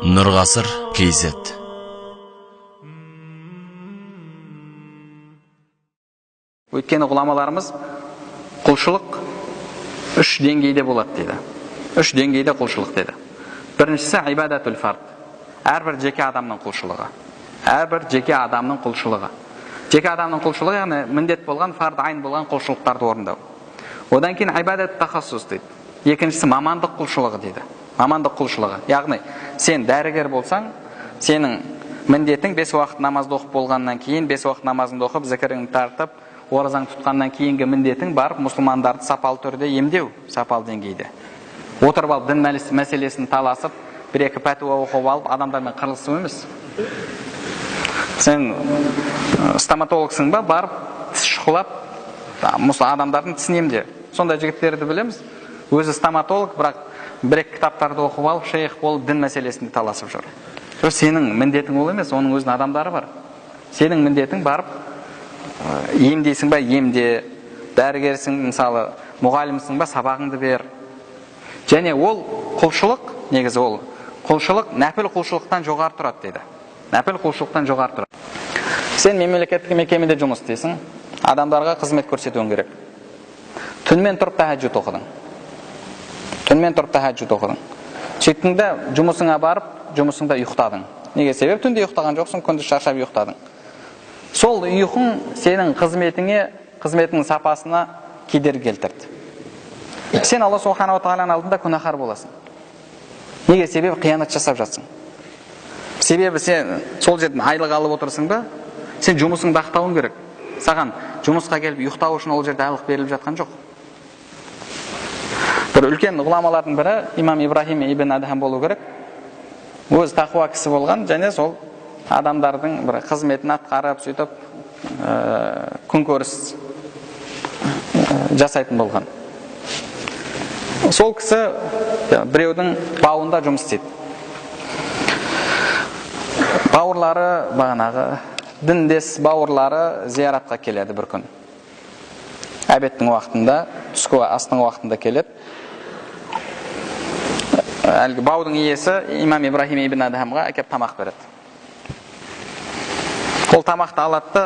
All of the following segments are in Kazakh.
Нұрғасыр KZ. Өйткені ғұламаларымыз құлшылық үш деңгейде болады дейді. Үш деңгейде құлшылық деді. Біріншісі ибадатул фард. Әрбір жеке адамның құлшылығы. Әрбір жеке адамның құлшылығы. Жеке адамның құлшылығы, яғни міндет болған, фард айн болған құлшылықтарды орындау. Одан кейін ибадат тахассус дейді. Екіншісі мамандық құлшылығы дейді. Мамандық құлшылығы. Яғни сен дәрігер болсаң, сенің міндетің 5 уақыт намазды оқып болғаннан кейін 5 уақыт намазыңды оқып, зікіріңді тартып, оразаң тұтқаннан кейінгі міндетің барып мұсылмандарды сапалы түрде емдеу, сапалы деңгейде. Отырып алып дін мәселесін таласып, бір-екі пәтуа оқып алып, адамдармен қырылысу емес. Сен стоматологсың ба, барып тіс шұқылап, адамдардың тісін емде. Сондай жігіттерді білеміз. Өзі стоматолог, бірақ бір-екі кітаптарды оқып алып, шейх болып дін мәселесінде таласып жүр. Сенің міндетің ол емес, оның өзінің адамдары бар. Сенің міндетің барып емдейсің ба, емде, дәрігерсің, мысалы, мұғалімсің ба, сабағыңды бер. Және ол құлшылық, негізі ол құлшылық нәпіл құлшылықтан жоғары тұрады дейді. Нәпіл құлшылықтан жоғары тұрады. Сен мемлекеттік мекемеде жұмыс істейсің, адамдарға қызмет көрсетуің керек. Түнмен тұрып тәһәджүд оқыдың. Түнмен тұрып тәһәджүд оқыдың. Шеттіңде жұмысыңа барып, жұмысыңда ұйықтадың. Неге себеп? Түнде ұйықтаған жоқсың, күндіз шаршап ұйықтадың. Сол ұйқың сенің қызметінің сапасына кедергі келтірді. Сен Алла субханала тағаланың алдында күнәһар боласың. Неге себеп? Қиянат жасап жатсың. Себебі сен сол жерден айлық алып отырсың ба, сен жұмысыңды ақтауың керек. Саған жұмысқа келіп ұйықтау үшін ол жерде айлық беріліп жатқан жоқ. Бір үлкен ғұламалардың бірі имам Ибрахим ибн Адхам болу керек. Өз тақуа кісі болған, және сол адамдардың бір қызметін атқарып, сөйтіп күнкөріс жасайтын болған. Сол кісі біреудің бауында жұмыс істейді. Бауырлары, бағанағы діндес бауырлары зияратқа келеді бір күн. Әбеттің уақытында, түскі астың уақытында келеді. Әлгі баудың иесі имам Ибрахим ибн Адхамға әкеп тамақ береді. Ол тамақты алады,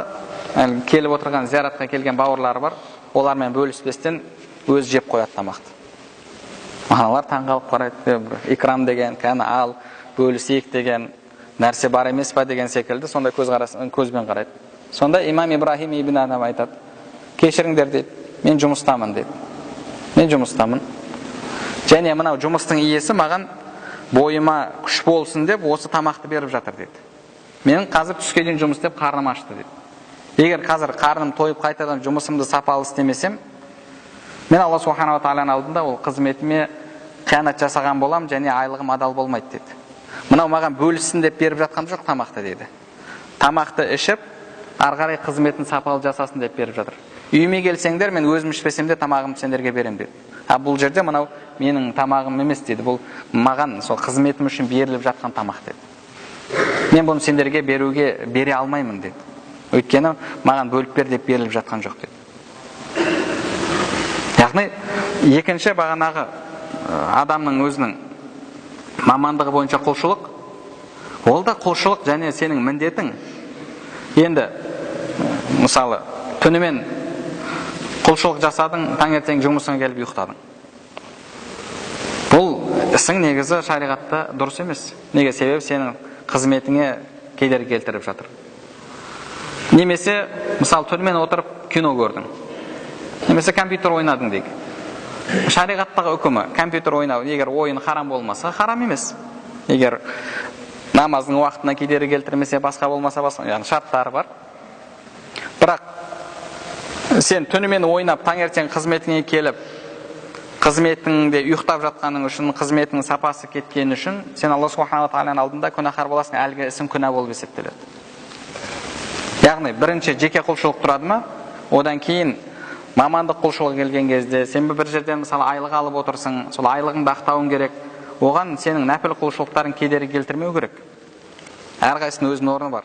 келіп отырған зияратқа келген бауырлары бар, олармен бөліспестен өз жеп қояды тамақты. Аналар таңғалып қарайды, икрам деген, кәні ал, бөлісейік деген нәрсе бар емес па деген секілді, сонда көзбен қарайды. Сонда имам Ибрахим ибн Адхам айтады, кешіріңдер дейді, мен жұмыстамын дейді. Мен жұмыстамын. Және мынау жұмыстың иесі маған бойыма күш болсын деп осы тамақты беріп жатыр дейді. Мен қазір түске дейін жұмыс істеп қарным ашты дейді. Егер қазір қарным тойып қайтадан жұмысымды сапалы істемесем, мен Алла субханала тағаланың алдында ол қызметіме қиянат жасаған болам, және айлығым адал болмайды дейді. Мынау маған бөліссін деп беріп жатқан жоқ тамақты дейді. Тамақты ішіп, ары қарай қызметін сапалы жасасын деп беріп жатыр. Үйіме келсеңдер, мен өзім ішпесем де тамағымды сендерге берем дейді. Бұл жерде мынау менің тамағым емес дейді. Бұл маған сол қызметім үшін беріліп жатқан тамақ дейді. Мен бұны сендерге бере алмаймын дейді. Өйткені маған бөліп бер деп беріліп жатқан жоқ дейді. Яғни екінші бағанағы адамның өзінің мамандығы бойынша құлшылық, ол да құлшылық және сенің міндетің. Енді мысалы түнімен құлшылық жасадың, таңертең жұмысыңа келіп ұйықтадың. Бұл ісің негізі шариғатта дұрыс емес. Неге себеп? Сенің қызметіңе кедергі келтіріп жатыр. Немесе мысалы түнімен отырып кино көрдің. Немесе компьютер ойнадың дейік. Шариғаттағы үкімі компьютер ойнау, егер ойын харам болмаса, харам емес. Егер намаздың уақытына кедергі келтірмесе, басқа болмаса, яғни шарттары бар. Бірақ сен түнімен ойнап, таңертең қызметіңе келіп, қызметіңде ұйықтап жатқаның үшін, қызметінің сапасы кеткен үшін, сен Алла субханала тағаланың алдында күнәһар боласың, әлгі ісің күнә болып есептеледі. Яғни бірінші жеке құлшылық тұрады ма, одан кейін мамандық құлшылығы келген кезде, сен бір жерден мысалы айлық алып отырсың, сол айлығыңды ақтауың керек. Оған сенің нәпіл құлшылықтарың кедергі келтірмеу керек. Әрқайсының өзінің орны бар.